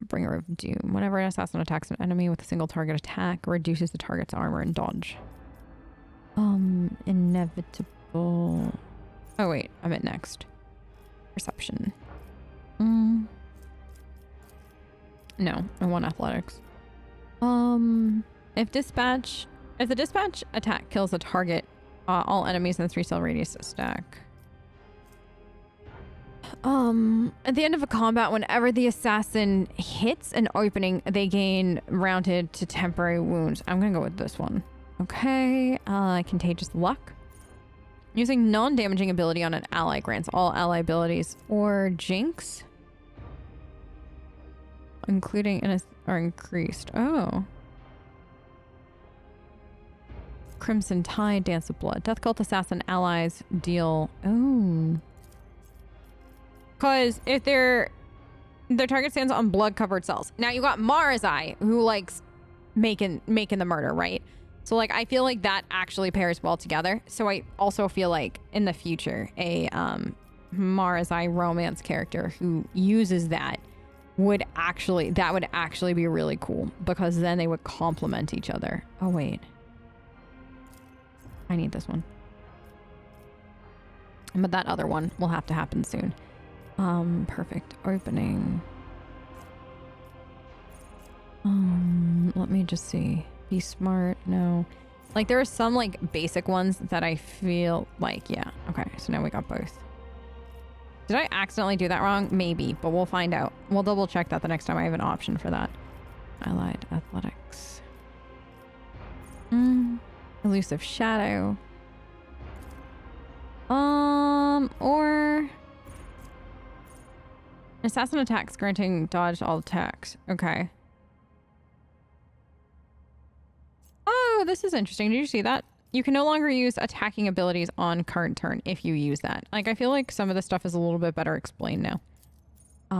Bringer of Doom. Whenever an assassin attacks an enemy with a single target attack, reduces the target's armor and dodge. Inevitable. Oh wait, I'm at next. Perception. No, I want athletics. If the dispatch attack kills a target, all enemies in the 3-cell radius stack. At the end of a combat, whenever the assassin hits an opening, they gain rounded to temporary wounds. I'm gonna go with this one. Okay, Contagious Luck. Using non-damaging ability on an ally grants all ally abilities or Jinx, including are increased. Oh. Crimson Tide, Dance of Blood. Death Cult Assassin allies deal... Oh. Because if their target stands on blood-covered cells. Now you got Mara's Eye, who likes making the murder, right? So like I feel like that actually pairs well together. So I also feel like in the future a Mara's Eye romance character who uses that would actually be really cool, because then they would complement each other. Oh wait. I need this one. But that other one will have to happen soon. Perfect opening. Let me just see. Be smart. No. Like there are some like basic ones that I feel like, yeah. Okay, so now we got both. Did I accidentally do that wrong? Maybe, but we'll find out. We'll double check that the next time I have an option for that. Allied athletics. Elusive Shadow. Or assassin attacks granting dodge all attacks. Okay. Oh, this is interesting. Did you see that? You can no longer use attacking abilities on current turn if you use that. Like, I feel like some of this stuff is a little bit better explained now.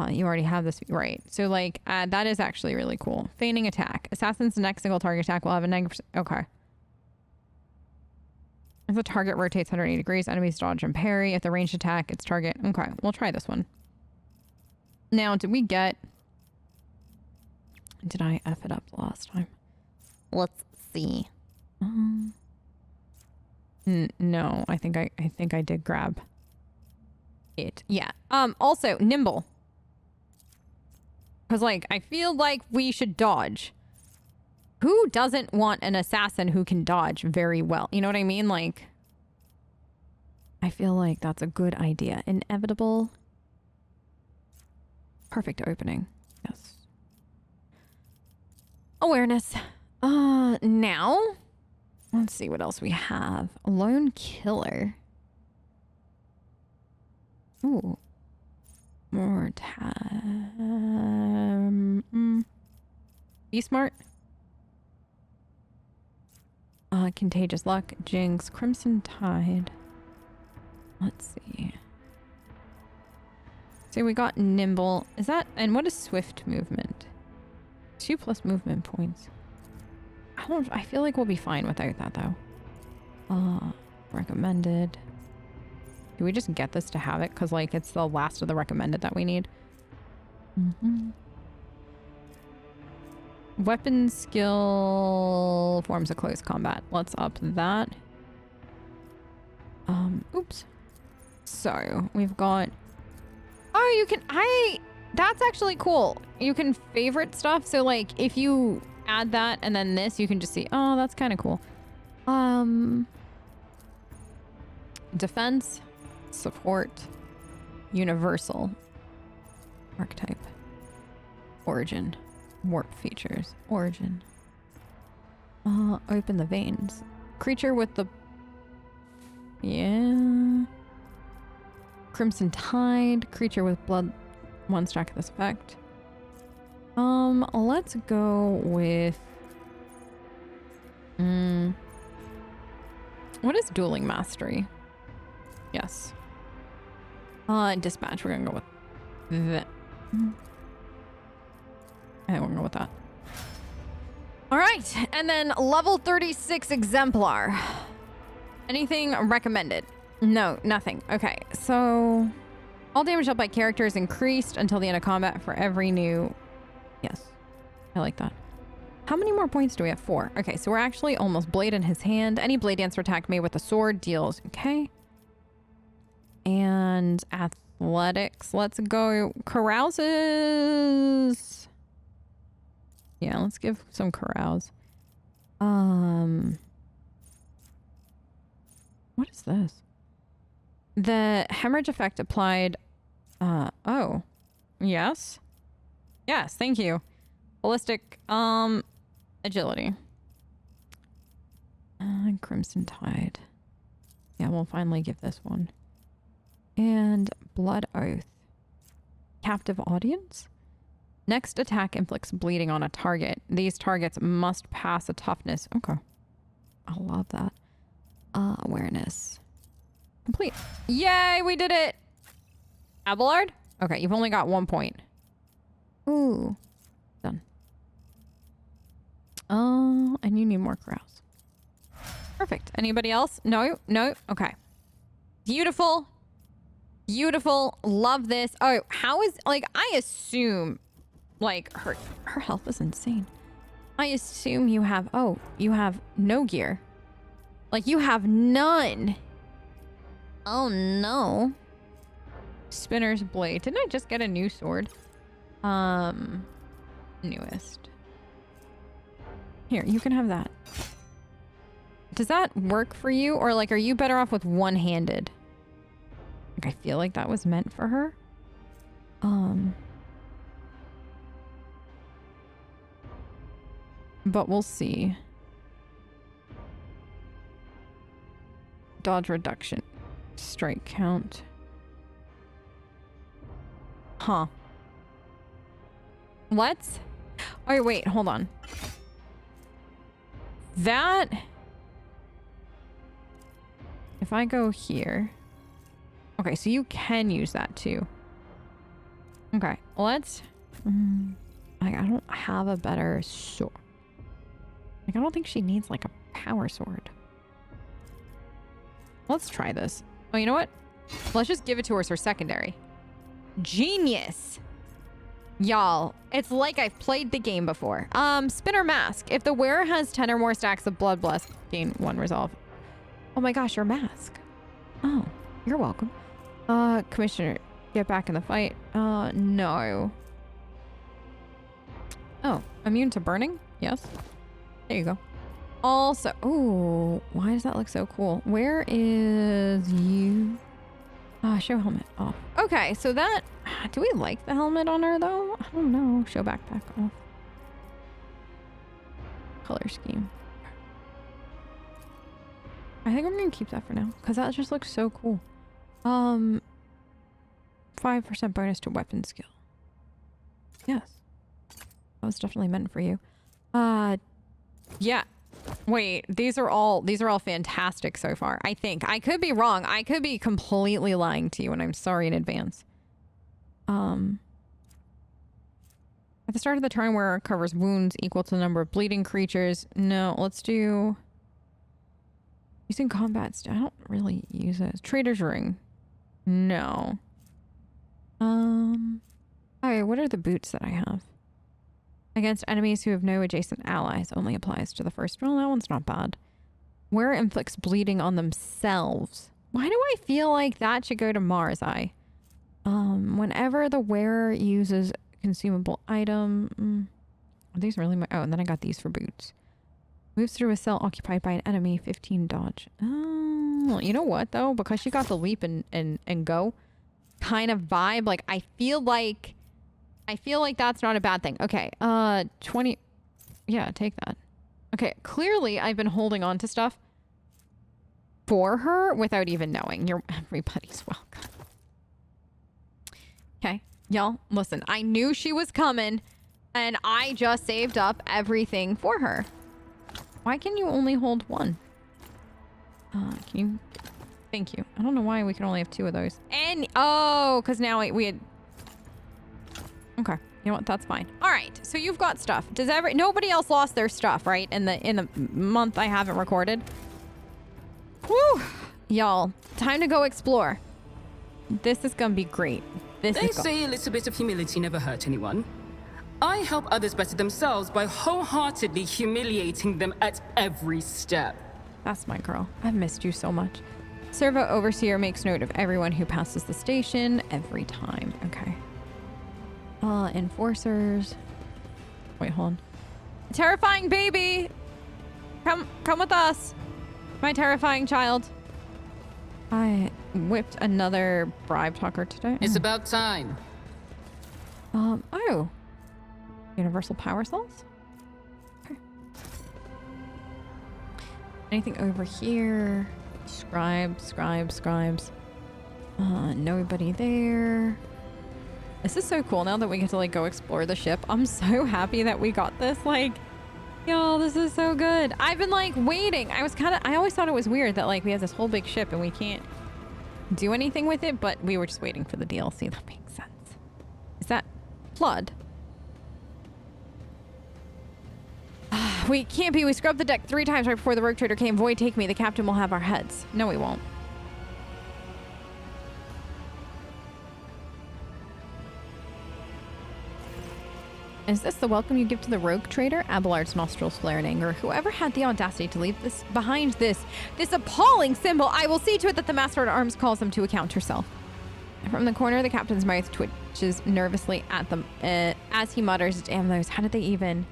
You already have this, right? So, like, that is actually really cool. Feigning attack. Assassin's next single target attack will have a 90%. Okay. If the target rotates 180 degrees, enemies dodge and parry. If the ranged attack, its target. Okay, we'll try this one. Now, did we get... Did I F it up the last time? Let's see. No, I think I did grab it. Yeah. Also, nimble. Because, like, I feel like we should dodge. Who doesn't want an assassin who can dodge very well? You know what I mean? Like, I feel like that's a good idea. Inevitable. Perfect opening. Yes. Awareness. Now, let's see what else we have. Lone Killer. Ooh. More time. Be smart. Contagious Luck, Jinx, Crimson Tide. Let's see. So we got Nimble. Is that, and what is Swift Movement? 2+ movement points. I feel like we'll be fine without that though. Recommended. Do we just get this to have it? Because like it's the last of the recommended that we need. Weapon skill forms of close combat. Let's up that. Oops. So we've got, oh, you can, that's actually cool. You can favorite stuff. So like if you add that and then this, you can just see, oh, that's kind of cool. Defense, support, universal, archetype, origin, warp features, origin, open the veins, creature with the, yeah, Crimson Tide, creature with blood, 1 stack of this effect. Let's go with, what is Dueling Mastery? Yes. Dispatch, we're gonna go with that. I won't go with that. All right, and then level 36 Exemplar. Anything recommended? No, nothing. Okay, so all damage dealt by character is increased until the end of combat for every new Yes. I like that. How many more points do we have? 4. Okay, so we're actually almost blade in his hand. Any blade dancer attack made with a sword deals. Okay. And athletics. Let's go. Carouses. Yeah, let's give some carouse. What is this? The hemorrhage effect applied. Oh. Yes. Yes, thank you. Ballistic, agility. Crimson Tide. Yeah, we'll finally give this one. And Blood Oath. Captive Audience? Next attack inflicts bleeding on a target. These targets must pass a toughness. Okay. I love that. Awareness. Complete. Yay, we did it! Abelard? Okay, you've only got 1 point. Ooh. Done. And you need more carouse. Perfect. Anybody else? No? No? Okay. Beautiful. Beautiful. Love this. Oh, how is... Like, I assume... Like, her health is insane. I assume you have... Oh, you have no gear. Like, you have none. Oh, no. Spinner's Blade. Didn't I just get a new sword? Newest. Here, you can have that. Does that work for you? Or, like, are you better off with one-handed? Like, I feel like that was meant for her. But we'll see. Dodge reduction. Strike count. Huh. Let's... Oh, wait, hold on. That... If I go here... Okay, so you can use that too. Okay, let's... I don't have a better sword. Like, I don't think she needs, like, a power sword. Let's try this. Oh, you know what? Let's just give it to her as her secondary. Genius! Y'all, it's like I've played the game before. Spinner Mask. If the wearer has 10 or more stacks of Blood Bless, gain 1 resolve. Oh my gosh, your mask. Oh, you're welcome. Commissioner, get back in the fight. No. Oh, immune to burning? Yes. There you go. Also, ooh, why does that look so cool? Where is you? Show helmet off. Okay, so that, do we like the helmet on her though? I don't know. Show backpack off. Color scheme. I think I'm gonna keep that for now because that just looks so cool. 5% bonus to weapon skill. Yes. That was definitely meant for you. Yeah. Wait, these are all fantastic so far. I think. I could be wrong. I could be completely lying to you, and I'm sorry in advance. At the start of the turn, wearer covers wounds equal to the number of bleeding creatures. No, let's do... Using combat... I don't really use it. Trader's Ring. No. Okay, what are the boots that I have? Against enemies who have no adjacent allies only applies to the first roll. That one's not bad. Wearer inflicts bleeding on themselves. Why do I feel like that should go to Mars Eye? Whenever the wearer uses consumable item... Are these really my... Oh, and then I got these for boots. Moves through a cell occupied by an enemy, 15 dodge. Oh, you know what though? Because she got the leap and go kind of vibe. Like, I feel like that's not a bad thing. Okay, 20... Yeah, take that. Okay, clearly I've been holding on to stuff for her without even knowing. You're everybody's welcome. Okay, y'all, listen. I knew she was coming, and I just saved up everything for her. Why can you only hold one? Can you... Thank you. I don't know why we can only have 2 of those. And... Oh, because now we had... Okay, you know what? That's fine. All right, so you've got stuff. Does nobody else lost their stuff, right? In the month I haven't recorded. Whew, y'all, time to go explore. This is gonna be great. They say a little bit of humility never hurt anyone. I help others better themselves by wholeheartedly humiliating them at every step. That's my girl. I've missed you so much. Servo Overseer makes note of everyone who passes the station every time. Okay. Enforcers. Wait, hold on. Terrifying baby! Come with us. My terrifying child. I whipped another bribe talker today. It's about time. Oh. Universal power cells? Okay. Anything over here? Scribes. Nobody there. This is so cool now that we get to like go explore the ship. I'm so happy that we got this. Like, yo, this is so good. I've been like waiting. I always thought it was weird that like we have this whole big ship and we can't do anything with it, but we were just waiting for the DLC. That makes sense. Is that flood? We can't be. We scrubbed the deck 3 times right before the rogue trader came. Void take me. The captain will have our heads. No, we won't. Is this the welcome you give to the rogue trader? Abelard's nostrils flare in anger. Whoever had the audacity to leave this behind this appalling symbol, I will see to it that the Master at Arms calls them to account herself. From the corner of the captain's mouth twitches nervously at them as he mutters, damn those, how did they even...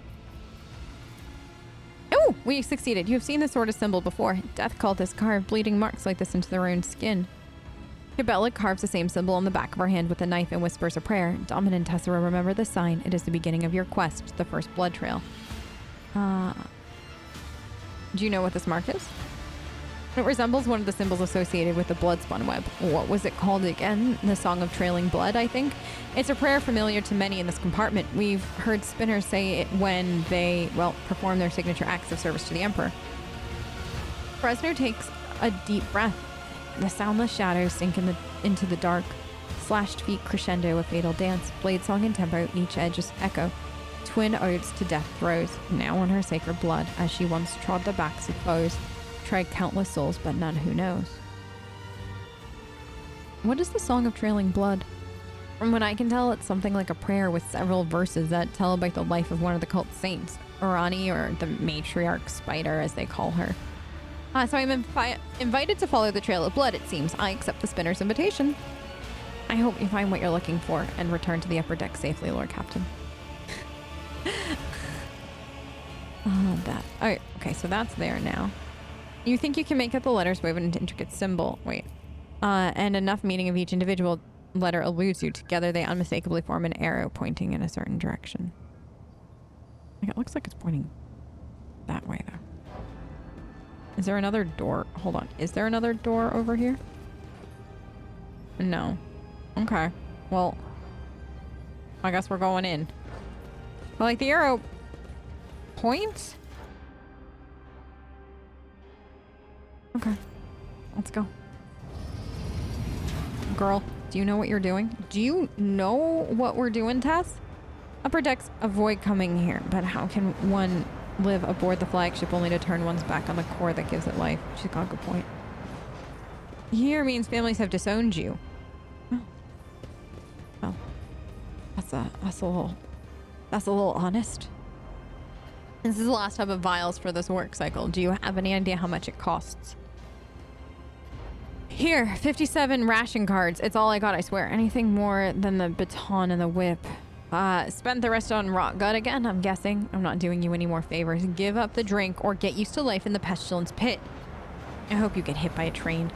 Oh, we succeeded. You have seen this sort of symbol before. Death cultists carve bleeding marks like this into their own skin. Cabela carves the same symbol on the back of her hand with a knife and whispers a prayer. Dominant Tessera, remember this sign. It is the beginning of your quest, the first blood trail. Do you know what this mark is? It resembles one of the symbols associated with the blood-spun web. What was it called again? The Song of Trailing Blood, I think. It's a prayer familiar to many in this compartment. We've heard spinners say it when they, well, perform their signature acts of service to the Emperor. Fresno takes a deep breath. The soundless shadows sink into the dark. Slashed feet crescendo a fatal dance. Blade song and tempo, each edge is echo. Twin odes to death throes, now on her sacred blood, as she once trod the backs of foes. Tried countless souls, but none who knows. What is the Song of Trailing Blood? From what I can tell, it's something like a prayer with several verses that tell about the life of one of the cult saints, Orani, or the matriarch Spider, as they call her. So I'm invited to follow the trail of blood, it seems. I accept the spinner's invitation. I hope you find what you're looking for and return to the upper deck safely, Lord Captain. Oh, okay, so that's there now. You think you can make out the letters woven into intricate symbol. Wait. And enough meaning of each individual letter eludes you. Together they unmistakably form an arrow pointing in a certain direction. Like, it looks like it's pointing that way, though. Is there another door? Hold on. Is there another door over here? No. Okay. Well, I guess we're going in. But like the arrow points? Okay. Let's go. Girl, do you know what you're doing? Do you know what we're doing, Tess? Upper decks avoid coming here, but how can one live aboard the flagship only to turn one's back on the core that gives it life? She's got a good point. Here means families have disowned you. Oh. Well, that's a little honest. This is the last hub of vials for this work cycle. Do you have any idea how much it costs? Here, 57 ration cards. It's all I got, I swear. Anything more than the baton and the whip. Spent the rest on rot gut again, I'm guessing. I'm not doing you any more favors. Give up the drink or get used to life in the pestilence pit. I hope you get hit by a train.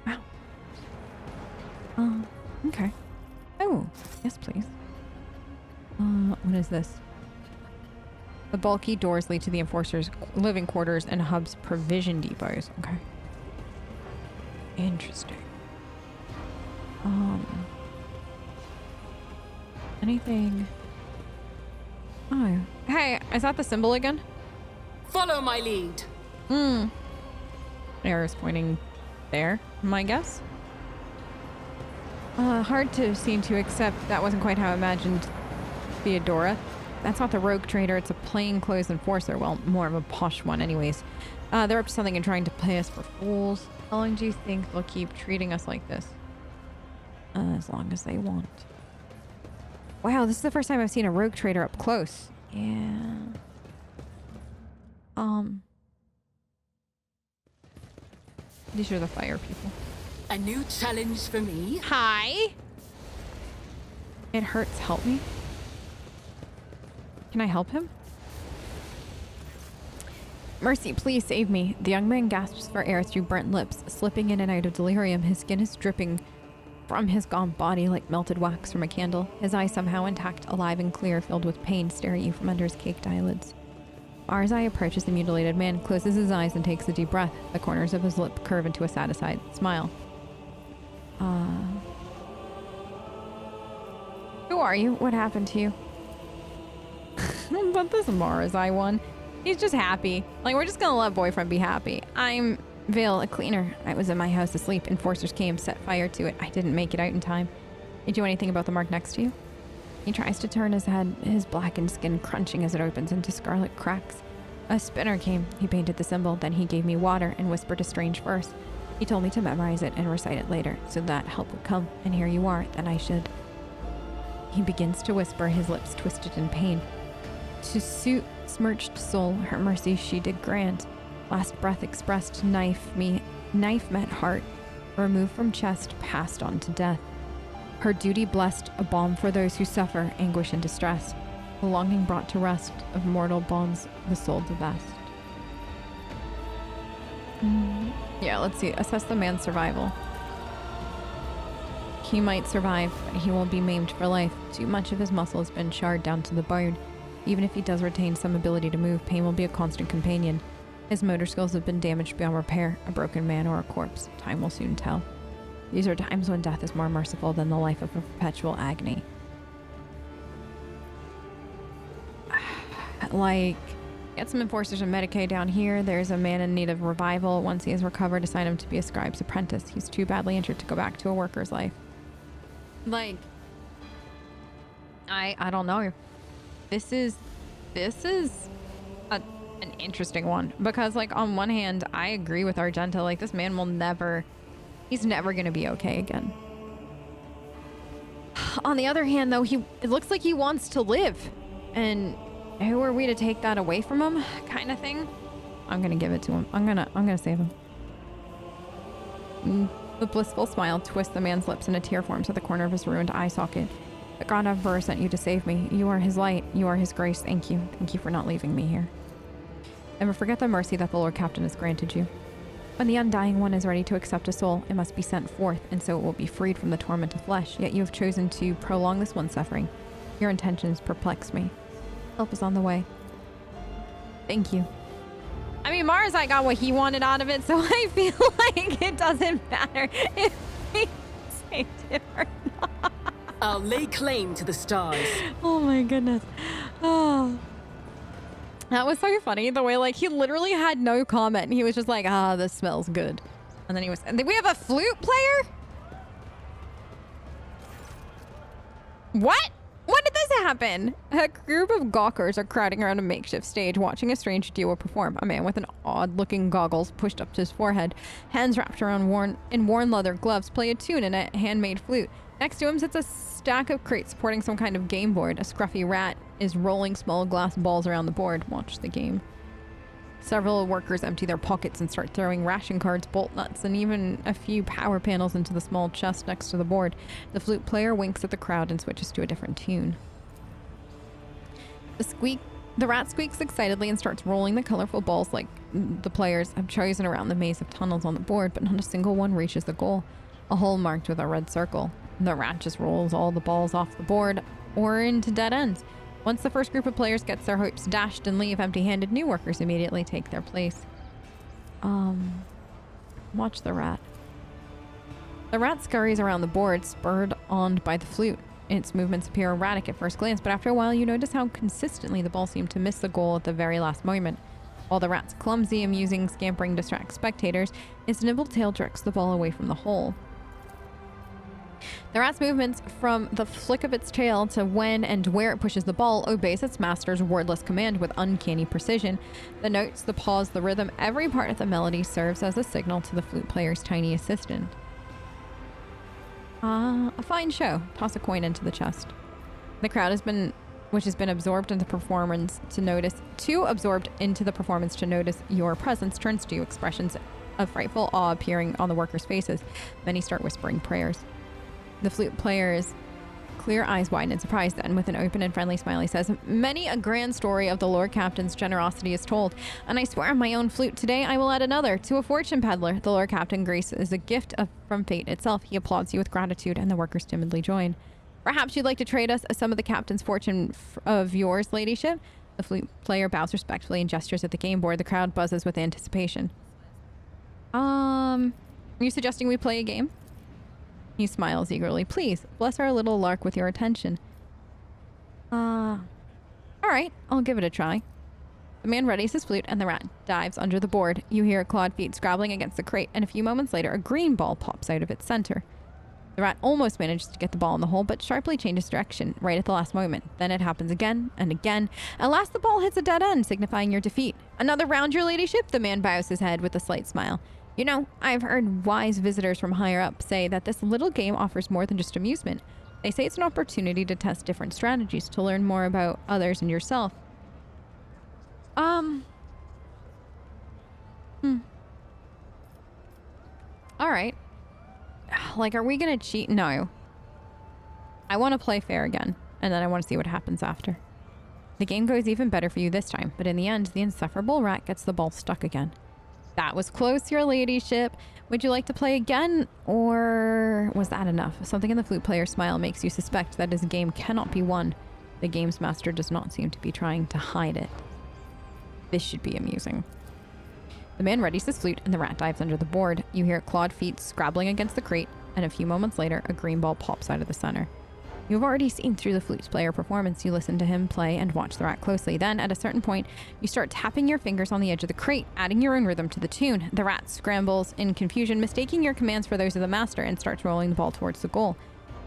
Wow. Okay. Oh, yes, please. What is this? The bulky doors lead to the Enforcer's living quarters and Hub's provision depots. Okay. Interesting. Anything? Oh. Hey, is that the symbol again? Follow my lead. Arrow's pointing there, my guess. Hard to seem to accept that wasn't quite how I imagined Theodora. That's not the rogue trader, it's a plainclothes enforcer. Well, more of a posh one anyways. They're up to something and trying to play us for fools. How long do you think they'll keep treating us like this? As long as they want. Wow, this is the first time I've seen a rogue trader up close. Yeah. These are the fire people. A new challenge for me? Hi. It hurts. Help me. Can I help him? Mercy, please save me. The young man gasps for air through burnt lips, slipping in and out of delirium. His skin is dripping from his gaunt body like melted wax from a candle. His eyes somehow intact, alive and clear, filled with pain, stare at you from under his caked eyelids. Arzai approaches the mutilated man, closes his eyes, and takes a deep breath. The corners of his lip curve into a satisfied smile. Who are you? What happened to you? But this Arzai one, he's just happy. Like, we're just gonna let boyfriend be happy. I'm Vale, a cleaner. I was in my house asleep. Enforcers came, set fire to it. I didn't make it out in time. You do anything about the mark next to you? He tries to turn his head, his blackened skin crunching as it opens into scarlet cracks. A spinner came. He painted the symbol, then he gave me water and whispered a strange verse. He told me to memorize it and recite it later, so that help would come. And here you are, then I should. He begins to whisper, his lips twisted in pain. To suit smirched soul, her mercy she did grant. Last breath expressed, knife met heart. Removed from chest, passed on to death. Her duty blessed, a balm for those who suffer anguish and distress. The longing brought to rest, of mortal bonds the soul divest. Yeah, let's see. Assess the man's survival. He might survive, but he will be maimed for life. Too much of his muscle has been charred down to the bone. Even if he does retain some ability to move, pain will be a constant companion. His motor skills have been damaged beyond repair. A broken man or a corpse. Time will soon tell. These are times when death is more merciful than the life of a perpetual agony. Like, get some enforcers and Medicaid down here. There's a man in need of revival. Once he has recovered, assign him to be a scribe's apprentice. He's too badly injured to go back to a worker's life. Like, I don't know. This is an interesting one, because like on one hand I agree with Argenta, like this man will never, he's never gonna be okay again. On the other hand though, it looks like he wants to live, and who are we to take that away from him, kind of thing. I'm gonna give it to him. I'm gonna save him. The blissful smile twists the man's lips and a tear forms at the corner of his ruined eye socket. The God Emperor sent you to save me. You are his light. You are his grace. Thank you. Thank you for not leaving me here. Never forget the mercy that the Lord Captain has granted you. When the undying one is ready to accept a soul, it must be sent forth, and so it will be freed from the torment of flesh. Yet you have chosen to prolong this one's suffering. Your intentions perplex me. Help is on the way. Thank you. I mean, Marzai got what he wanted out of it, so I feel like it doesn't matter if he saved him or not. I'll lay claim to the stars. Oh my goodness. Oh. That was so funny. The way, like, he literally had no comment. He was just like, this smells good. And then and then we have a flute player? What? When did this happen? A group of gawkers are crowding around a makeshift stage, watching a strange duo perform. A man with an odd-looking goggles pushed up to his forehead, hands wrapped around worn leather gloves, play a tune in a handmade flute. Next to him sits a stack of crates supporting some kind of game board. A scruffy rat is rolling small glass balls around the board. Watch the game. Several workers empty their pockets and start throwing ration cards, bolt nuts, and even a few power panels into the small chest next to the board. The flute player winks at the crowd and switches to a different tune. The rat squeaks excitedly and starts rolling the colorful balls like the players have chosen around the maze of tunnels on the board, but not a single one reaches the goal. A hole marked with a red circle. The rat just rolls all the balls off the board or into dead ends. Once the first group of players gets their hopes dashed and leave empty-handed, new workers immediately take their place. Watch the rat. The rat scurries around the board, spurred on by the flute. Its movements appear erratic at first glance, but after a while you notice how consistently the ball seems to miss the goal at the very last moment. While the rat's clumsy, amusing scampering distracts spectators, its nimble tail jerks the ball away from the hole. The rat's movements, from the flick of its tail to when and where it pushes the ball, obeys its master's wordless command with uncanny precision. The notes, the pause, the rhythm, every part of the melody serves as a signal to the flute player's tiny assistant. A fine show. Toss a coin into the chest. The crowd which has been absorbed into the performance to notice your presence, turns to you, expressions of frightful awe appearing on the workers' faces. Many start whispering prayers. The flute player's clear eyes widen in surprise, then with an open and friendly smile he says, "Many a grand story of the Lord Captain's generosity is told, and I swear on my own flute today I will add another. To a fortune peddler, the Lord Captain grace is a gift from fate itself." He applauds you with gratitude, and the workers timidly join. "Perhaps you'd like to trade us some of the captain's fortune of yours, ladyship?" The flute player bows respectfully and gestures at the game board. The crowd buzzes with anticipation. Are you suggesting we play a game? He smiles eagerly. "Please, bless our little lark with your attention." All right, I'll give it a try. The man readies his flute and the rat dives under the board. You hear clawed feet scrabbling against the crate, and a few moments later, a green ball pops out of its center. The rat almost manages to get the ball in the hole, but sharply changes direction right at the last moment. Then it happens again and again. At last, the ball hits a dead end, signifying your defeat. "Another round, your ladyship?" The man bows his head with a slight smile. "You know, I've heard wise visitors from higher up say that this little game offers more than just amusement. They say it's an opportunity to test different strategies, to learn more about others and yourself." All right. Like, are we gonna cheat? No. I want to play fair again, and then I want to see what happens after. The game goes even better for you this time, but in the end, the insufferable rat gets the ball stuck again. "That was close, your ladyship. Would you like to play again, or was that enough?" Something in the flute player's smile makes you suspect that his game cannot be won. The game's master does not seem to be trying to hide it. This should be amusing. The man readies his flute and the rat dives under the board. You hear clawed feet scrabbling against the crate, and a few moments later, a green ball pops out of the center. You've already seen through the flute player performance. You listen to him play and watch the rat closely. Then, at a certain point, you start tapping your fingers on the edge of the crate, adding your own rhythm to the tune. The rat scrambles in confusion, mistaking your commands for those of the master, and starts rolling the ball towards the goal.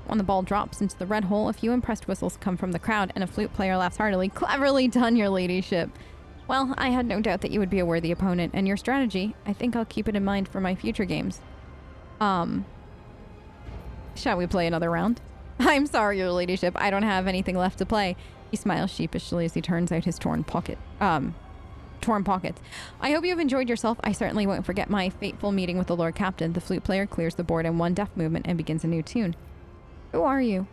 When the ball drops into the red hole, a few impressed whistles come from the crowd, and a flute player laughs heartily. "Cleverly done, your ladyship. Well, I had no doubt that you would be a worthy opponent, and your strategy, I think I'll keep it in mind for my future games. Shall we play another round?" "I'm sorry, your ladyship. I don't have anything left to play." He smiles sheepishly as he turns out his torn pockets. "I hope you have enjoyed yourself. I certainly won't forget my fateful meeting with the Lord Captain." The flute player clears the board in one deft movement and begins a new tune. "Who are you?"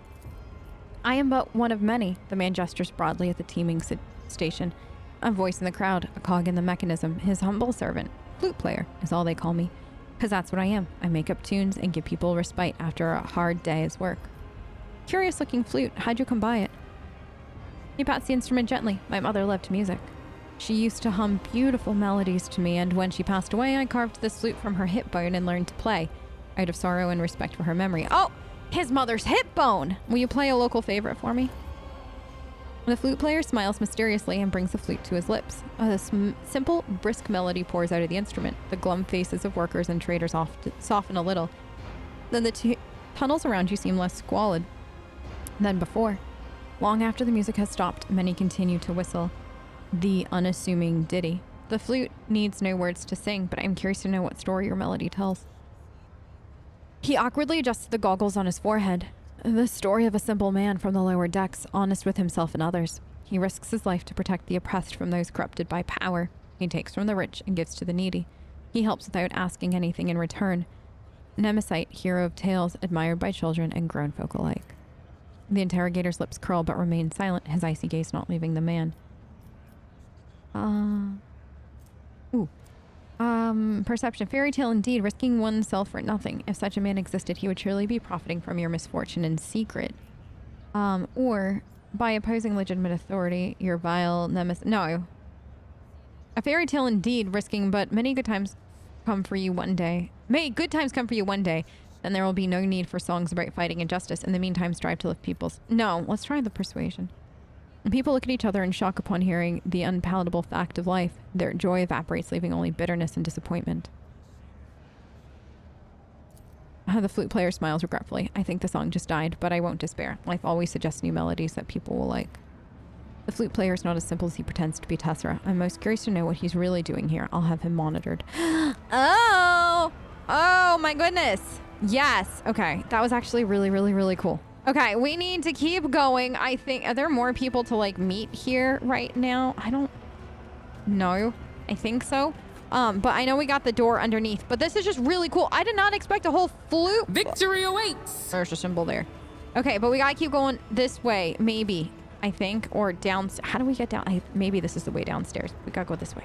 "I am but one of many." The man gestures broadly at the teeming station. "A voice in the crowd, a cog in the mechanism. His humble servant. Flute player is all they call me. Because that's what I am. I make up tunes and give people respite after a hard day's work." "Curious looking flute. How'd you come by it?" He pats the instrument gently. "My mother loved music. She used to hum beautiful melodies to me, and when she passed away, I carved this flute from her hip bone and learned to play, out of sorrow and respect for her memory." "Oh, his mother's hip bone! Will you play a local favorite for me?" The flute player smiles mysteriously and brings the flute to his lips. A simple, brisk melody pours out of the instrument. The glum faces of workers and traders soften a little. Then the tunnels around you seem less squalid than before. Long after the music has stopped, many continue to whistle the unassuming ditty. The flute needs no words to sing, but I'm curious to know what story your melody tells. He awkwardly adjusts the goggles on his forehead. The story of a simple man from the lower decks, honest with himself and others. He risks his life to protect the oppressed from those corrupted by power. He takes from the rich and gives to the needy. He helps without asking anything in return. Nemesis, hero of tales, admired by children and grown folk alike. The interrogator's lips curl but remain silent, his icy gaze not leaving the man. Perception. Fairy tale indeed, risking oneself for nothing. If such a man existed, he would surely be profiting from your misfortune in secret. Or by opposing legitimate authority, your vile nemesis. No. A fairy tale indeed, risking, but many good times come for you one day. May good times come for you one day. Then there will be no need for songs about fighting injustice. In the meantime, strive to lift people's... No, let's try the persuasion. People look at each other in shock upon hearing the unpalatable fact of life. Their joy evaporates, leaving only bitterness and disappointment. The flute player smiles regretfully. I think the song just died, but I won't despair. Life always suggests new melodies that people will like. The flute player is not as simple as he pretends to be, Tessera. I'm most curious to know what he's really doing here. I'll have him monitored. Oh my goodness. Yes. Okay. That was actually really, really, really cool. Okay, we need to keep going. I think, are there more people to like meet here right now? I don't know. I think so. But I know we got the door underneath, but this is just really cool. I did not expect a whole flute. Victory awaits! There's a symbol there. Okay, but we gotta keep going this way, maybe, I think, or down. How do we get down? Maybe this is the way downstairs. We gotta go this way.